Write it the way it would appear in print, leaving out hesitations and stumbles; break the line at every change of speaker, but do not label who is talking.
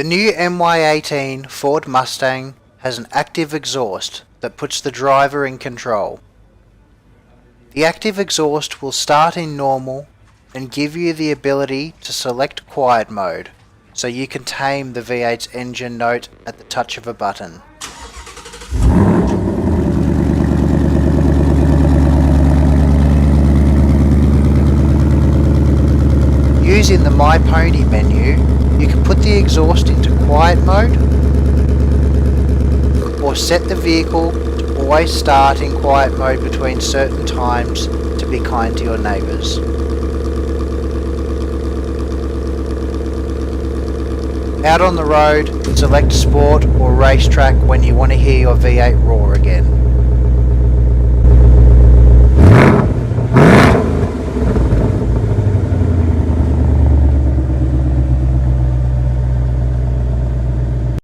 The new MY18 Ford Mustang has an active exhaust that puts the driver in control. The active exhaust will start in normal and give you the ability to select quiet mode, so you can tame the V8's engine note at the touch of a button. Using the My Pony menu, you can put the exhaust into quiet mode or set the vehicle to always start in quiet mode between certain times to be kind to your neighbours. Out on the road, select Sport or Racetrack when you want to hear your V8 roar again.